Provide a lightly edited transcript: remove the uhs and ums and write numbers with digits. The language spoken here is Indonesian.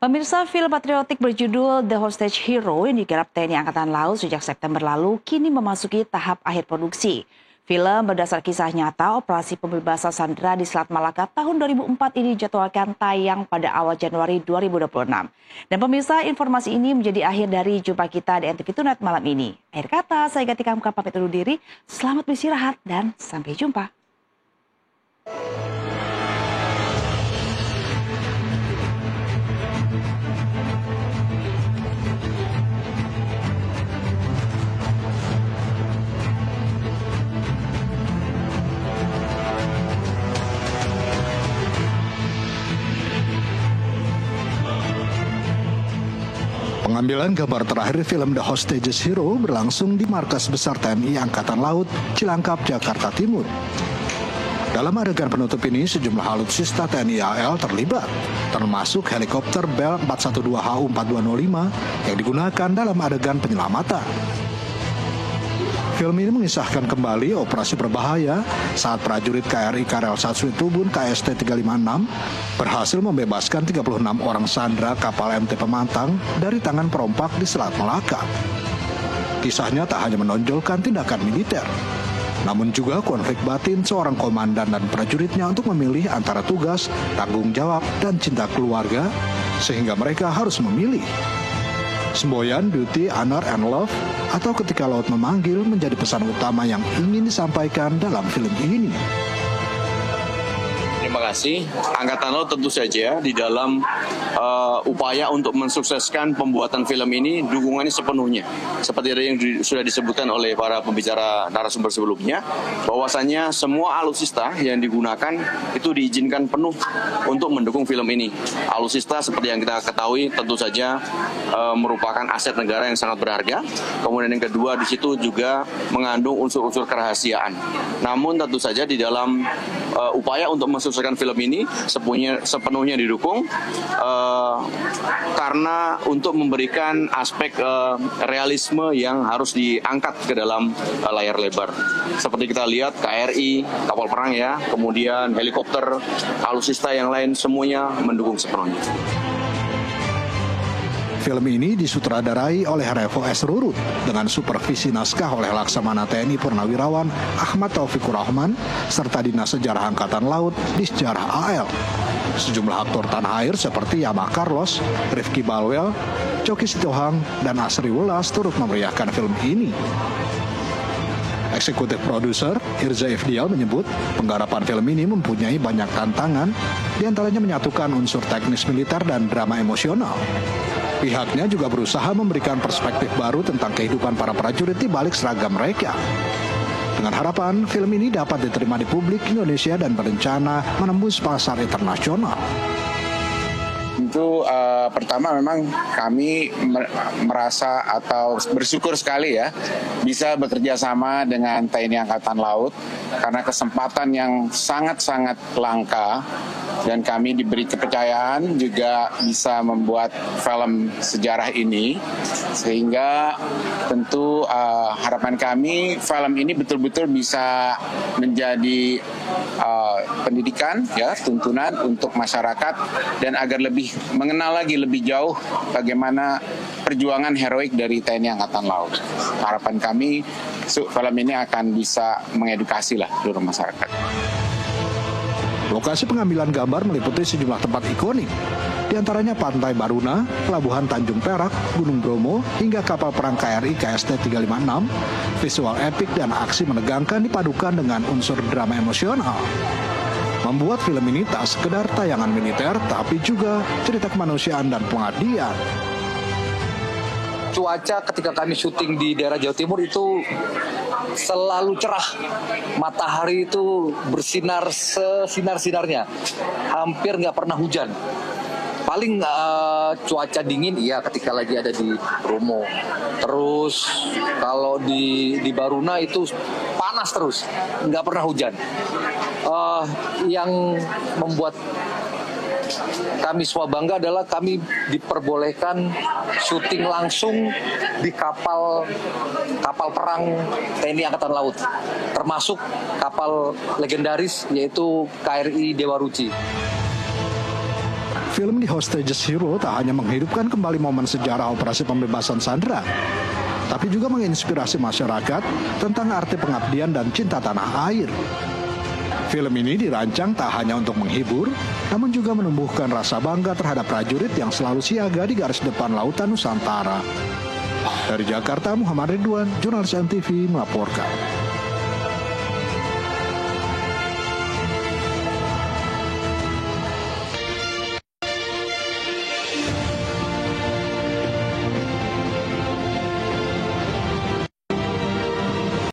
Pemirsa, film patriotik berjudul The Hostage Hero yang digarap TNI Angkatan Laut sejak September lalu kini memasuki tahap akhir produksi. Film berdasar kisah nyata operasi pembebasan sandera di Selat Malaka tahun 2004 ini dijadwalkan tayang pada awal Januari 2026. Dan pemirsa, informasi ini menjadi akhir dari jumpa kita di NTV Tonight malam ini. Akhir kata, saya Gatika Muka pamit undur diri. Selamat beristirahat dan sampai jumpa. Pengambilan gambar terakhir film The Hostage Hero berlangsung di markas besar TNI Angkatan Laut, Cilangkap, Jakarta Timur. Dalam adegan penutup ini, sejumlah alutsista TNI AL terlibat, termasuk helikopter Bell 412HU-4205 yang digunakan dalam adegan penyelamatan. Film ini mengisahkan kembali operasi berbahaya saat prajurit KRI Karel Satsui Tubun KST 356 berhasil membebaskan 36 orang sandera kapal MT Pemantang dari tangan perompak di Selat Malaka. Kisahnya tak hanya menonjolkan tindakan militer, namun juga konflik batin seorang komandan dan prajuritnya untuk memilih antara tugas, tanggung jawab, dan cinta keluarga, sehingga mereka harus memilih. Semboyan, duty, honor, and love, atau ketika laut memanggil menjadi pesan utama yang ingin disampaikan dalam film ini. Terima kasih. Angkatan Laut tentu saja di dalam upaya untuk mensukseskan pembuatan film ini dukungannya sepenuhnya. Seperti yang sudah disebutkan oleh para pembicara narasumber sebelumnya, bahwasannya semua alutsista yang digunakan itu diizinkan penuh untuk mendukung film ini. Alutsista seperti yang kita ketahui tentu saja merupakan aset negara yang sangat berharga. Kemudian yang kedua di situ juga mengandung unsur-unsur kerahasiaan. Namun tentu saja di dalam upaya untuk mensukseskan film ini sepenuhnya didukung karena untuk memberikan aspek realisme yang harus diangkat ke dalam layar lebar. Seperti kita lihat KRI, kapal perang ya, kemudian helikopter, alutsista yang lain semuanya mendukung sepenuhnya. Film ini disutradarai oleh Revo S. Rurut dengan supervisi naskah oleh Laksamana TNI Purnawirawan Ahmad Taufikur Rahman serta Dinas Sejarah Angkatan Laut di Sejarah AL. Sejumlah aktor tanah air seperti Yama Carlos, Rifki Balwel, Coki Sitohang, dan Asri Welas turut memeriahkan film ini. Eksekutif produser Irza Ifdial menyebut penggarapan film ini mempunyai banyak tantangan, diantaranya menyatukan unsur teknis militer dan drama emosional. Pihaknya juga berusaha memberikan perspektif baru tentang kehidupan para prajurit di balik seragam mereka. Dengan harapan, film ini dapat diterima di publik Indonesia dan berencana menembus pasar internasional. Tentu pertama memang kami merasa atau bersyukur sekali ya bisa bekerja sama dengan TNI Angkatan Laut karena kesempatan yang sangat-sangat langka dan kami diberi kepercayaan juga bisa membuat film sejarah ini sehingga tentu harapan kami film ini betul-betul bisa menjadi pendidikan ya tuntunan untuk masyarakat dan agar lebih mengenal lagi lebih jauh bagaimana perjuangan heroik dari TNI Angkatan Laut. Harapan kami film ini akan bisa mengedukasi lah seluruh masyarakat. Lokasi pengambilan gambar meliputi sejumlah tempat ikonik, di antaranya Pantai Baruna, Pelabuhan Tanjung Perak, Gunung Bromo, hingga kapal perang KRI KST 356. Visual epik dan aksi menegangkan dipadukan dengan unsur drama emosional. Membuat film ini tak sekedar tayangan militer, tapi juga cerita kemanusiaan dan pengabdian. Cuaca ketika kami syuting di daerah Jawa Timur itu selalu cerah. Matahari itu bersinar sesinar-sinarnya. Hampir nggak pernah hujan. Paling cuaca dingin iya ketika lagi ada di Bromo. Terus kalau di Baruna itu panas terus, nggak pernah hujan. Yang membuat kami semua bangga adalah kami diperbolehkan syuting langsung di kapal perang TNI Angkatan Laut, termasuk kapal legendaris yaitu KRI Dewa Ruci. Film The Hostages Hero tak hanya menghidupkan kembali momen sejarah operasi pembebasan sandera, tapi juga menginspirasi masyarakat tentang arti pengabdian dan cinta tanah air. Film ini dirancang tak hanya untuk menghibur, namun juga menumbuhkan rasa bangga terhadap prajurit yang selalu siaga di garis depan lautan Nusantara. Dari Jakarta, Muhammad Ridwan, Jurnalis MTV melaporkan.